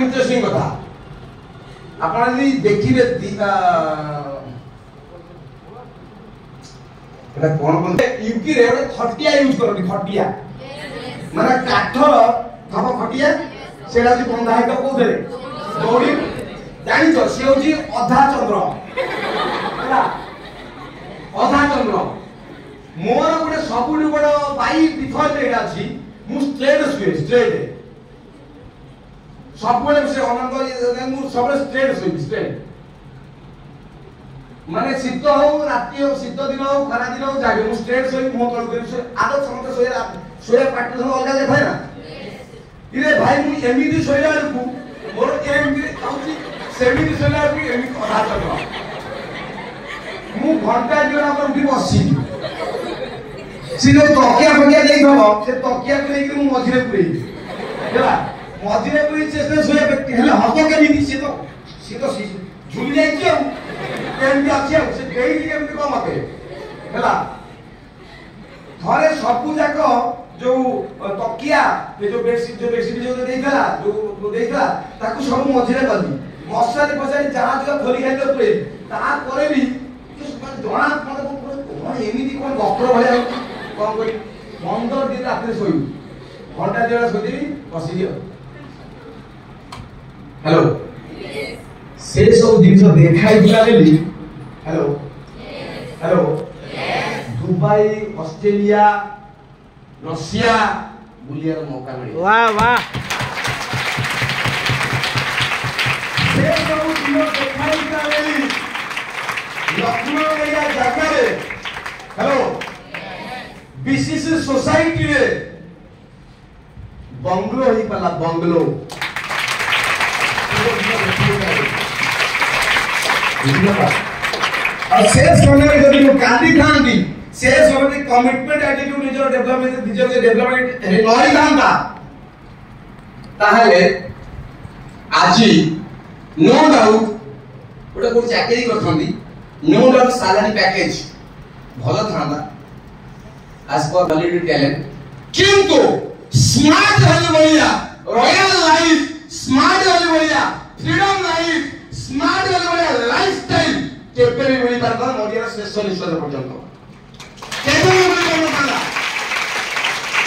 interesting कथा आपण यदि देखिबे एटा कोन कोन यूपी रे ओटे खटिया यूज करबी खटिया माने काठर थप खटिया सेडा जी बंधा है को दे दौड़ी जानि तो से होजी अधा चंद्र ହେଲା अधा चंद्र मोर गोटे सबुठ बड़ बाई डिफॉल्ट एटा अछि मु स्ट्रेट सुए स्ट्रेट सब से अनंत मु सब स्ट्रेट सुए स्ट्रेट माने शीत हो राति हो शीत दिन हो खरा दिन हो जागे मु स्ट्रेट सोई मो तळ कर आदत समस्त सोया पार्टनर सब अलग देखै ना इरे भाई मु एमिति सोया को मोर एमिति आउची सेमिति सोया को एमिति अधा चल मु घंटा दिना पर उठी बसी सिनो तकिया बगिया देई दबो से तकिया को लेके मु मझिरे पुरी हैला मझिरे पुरी से सोया हेला हको के नीति से तो झुली जाई छी एमती अच्छी से गई केमती कम मते हैला थरे सबु जाक जो तकिया ये जो बेडशीट जो देइथला जो देइथला ताकू सब मझिरे गली मशारी पछारी जहाज का खोली खाइ तो प्रे ता करे भी जणा कोन एमिति कोन बक्र भले कोन कोई 15 दिन रात सोई घंटा देला सोई बसी दियो हेलो से सब जिनस देखाई दिला बेली hello hello Dubai Australia Russia बुलियार मौका मिले वाह वाह से सब जिनस देखाई दिला बेली लखनऊ एरिया जगह रे हेलो बीसीसी सोसाइटी रे बंगलो ही पला बंगलो और से समय जदि मु गांधी थांती से समय कमिटमेंट एटीट्यूड निजर डेवलपमेंट निजर डेवलपमेंट नई थांता ताहले आजी नो डाउट गोटे को चाकरी करथंदी नो डाउट सैलरी पैकेज भलो थांदा एज पर वैलिड टैलेंट किंतु स्मार्ट रहले बढ़िया रॉयल लाइफ स्मार्ट रहले बढ़िया फ्रीडम लाइफ स्मार्ट रहले बढ़िया लाइफस्टाइल केबे भी मिली पारबा मोडिया श्रेष्ठ निश्चय पर्यंत केबे भी मिली पारबा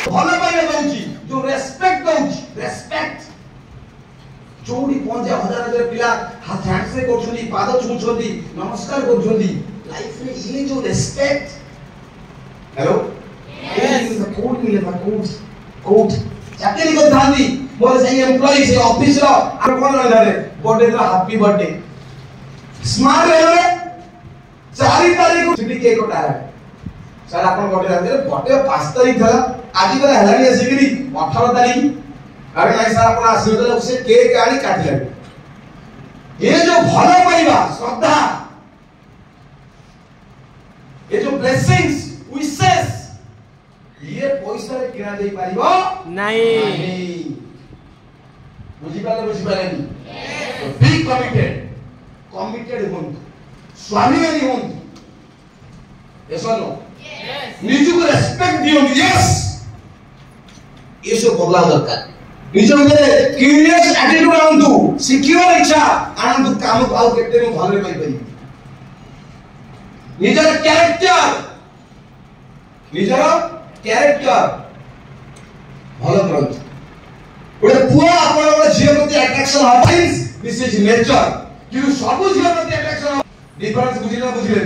भलो पाइले दउची जो रेस्पेक्ट दउची रेस्पेक्ट जोडी 50,000 पिला हाथ हैंड से करछनी पाद छुछोदी नमस्कार करछनी लाइफ में ये जो रेस्पेक्ट हेलो यस कोड मिले कोड चाकरी को धांदी बोले से एम्प्लॉई से ऑफिस रो आ कोन रहले बर्थडे तो हैप्पी बर्थडे स्मार्ट रहले 4 तारीख को छुट्टी केक कटा है सर अपन बर्थडे रहले बर्थडे 5 तारीख था आज पर हलानी आसीगिरी 18 तारीख अरे नहीं सर अपन आसी तो उसे केक आनी काट ले ये जो भलो पाइबा श्रद्धा ये जो ब्लेसिंग्स विशेस ये पैसा रे किना दे पारिबो नहीं बुझी पाले नहीं तो बी कमिटेड हों स्वामी नहीं हों यस और नो निजु को रेस्पेक्ट दियो यस ये सब बदला दरकार निजु में क्यूरियस एटीट्यूड आनंदु सिक्योर इच्छा आनंदु काम को आउ केते में भले पाई परी निजर कैरेक्टर भलो करंतु गोटे पुआ आपण गोटे झियो प्रति अट्रैक्शन हबाइस दिस इज नेचर कि सब झियो प्रति अट्रैक्शन डिफरेंस बुझिना बुझिले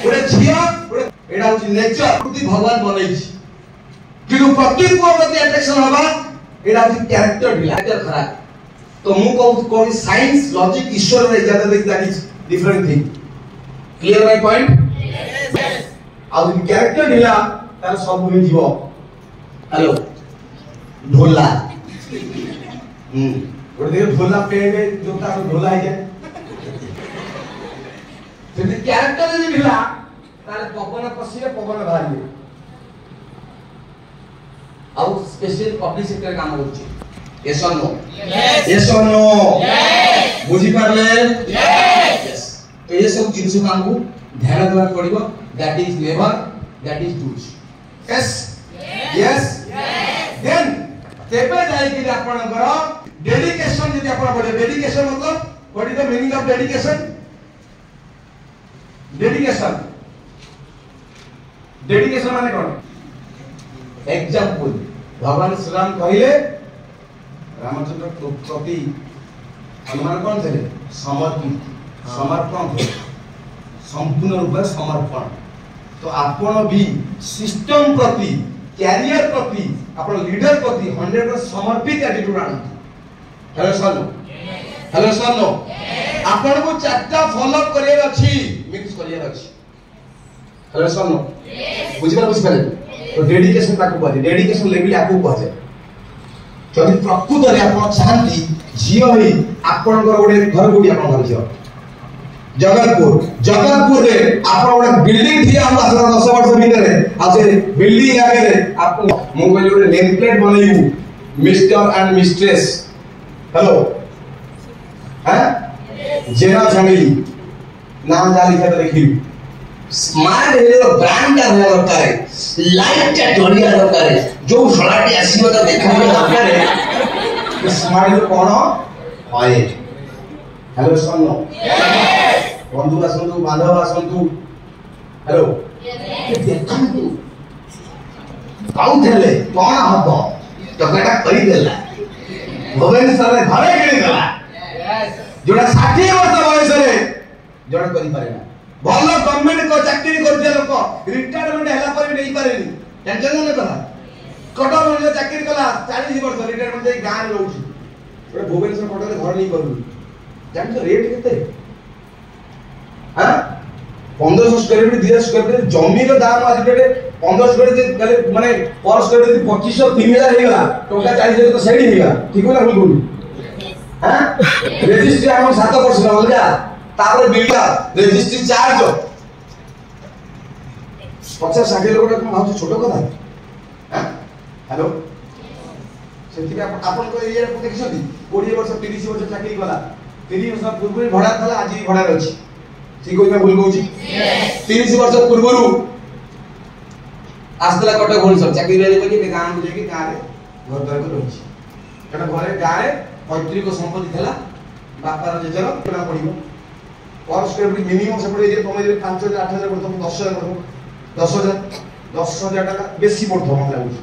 गोटे झियो गोटे एडा होची नेचर प्रति भगवान बनैछि कि प्रति पुआ प्रति अट्रैक्शन हबा एडा होची कैरेक्टर कैरेक्टर खराब तो मु को साइंस लॉजिक ईश्वर रे ज्यादा देख that is different thing clear my point yes a character ढिला तार सब हो जीवो हेलो ढोला गोटे ढोला पेड़ जो तार ढोला है जदि कैरेक्टर जे ढिला तार पवन पसिए पवन बाहर आउ स्पेशल पब्लिक सेक्टर काम करछि यस और नो यस और नो यस बुझी पारले यस तो ये सब जिंस को ध्यान देवा पड़िबो that is never that is does yes yes then तेबे जाई कि आपनकर डेडिकेशन ଯଦି ଆପଣ ପଢିବେ ଡେडिକେସନ मतलब what is the meaning of dedication dedication माने कोन एग्जांपल भगवान श्री राम कहले रामचंद्र प्रति हनुमान कौन थे समर्पित समर्पण थे संपूर्ण रूप से समर्पण तो आपण भी सिस्टम प्रति कैरियर प्रति आपण लीडर प्रति 100% समर्पित एटीट्यूड आनंद हेलो सर आपण को चारटा फॉलो करियर अछि मिक्स करियर अछि हेलो सर बुझिबा तो डेडिकेशन ताको कहै डेडिकेशन लेवल आको कहै जदि प्रकृत रे आपण चाहंती झियो ही आपण गोटे घर गोटी आपण घर झियो जगतपुर रे आपण गोटे बिल्डिंग थी हम 10 वर्ष भीतर आ से बिल्डिंग आगे रे आपण मो कहले गोटे नेम प्लेट बनैबू मिस्टर एंड मिस्ट्रेस हेलो हैं जेना फैमिली नाम जा लिखा तो लिखी स्मार्ट हेलो ब्रांड का होना दरकार है लाइफ का जोड़िया दरकार है जो सलाटी आसीबो तो देखा दरकार है स्मार्ट हेलो कोन होय हेलो सुनो यस बंधु आसंतु बांधव आसंतु हेलो देखंतु काउथले कोन हबो टकाटा करी देला भुवनेश्वर रे घरे किणी देला जोड़ा 60 वर्ष बयस रे जोड़ा करि पारे ना भल गवर्नमेंट को चाकरी करथिया लोक रिटायरमेंट हैला पर भी नहीं पारेनी टेंशन न करा कटक में चाकरी कला 40 वर्ष रिटायरमेंट दे गां रे रहउछि ओरे भुवनेश्वर कटक रे घर नहीं करू जान तो रेट केते हां 1500 स्क्वायर फीट 2000 स्क्वायर फीट जमी रो दाम आज डेटे 15 स्क्वायर फीट माने पर स्क्वायर फीट 2500 3000 हे गला टोका 40000 तो सेडी हे गला ठीक होला भूल बोलू हां रजिस्ट्री हम 7% अलगा तापर बिल्डा रजिस्ट्री चार्ज 50 60 लोक को भाव छोटो कथा हां हेलो सेति आपन को एरिया को देखछथि 20 वर्ष 30 वर्ष चाकरी कला 30 वर्ष पूर्व भड़ा थला आज भी भड़ा रहछि ठीक होई मैं भूल कहूची 30 वर्ष पूर्व रु आस्तला कटक भुवनेश्वर चाकरी रे कि गां को जेकी गां रे घर द्वार को रहछि एटा घरे गां रे पैतृक संपत्ति थला बापार जेजर केना पडिबो पर स्क्वायर फीट मिनिमम से पड़े जे कमे 5000 8000 पड़तो 10000 पड़तो 10000 टाका बेसी पड़तो मत लागुची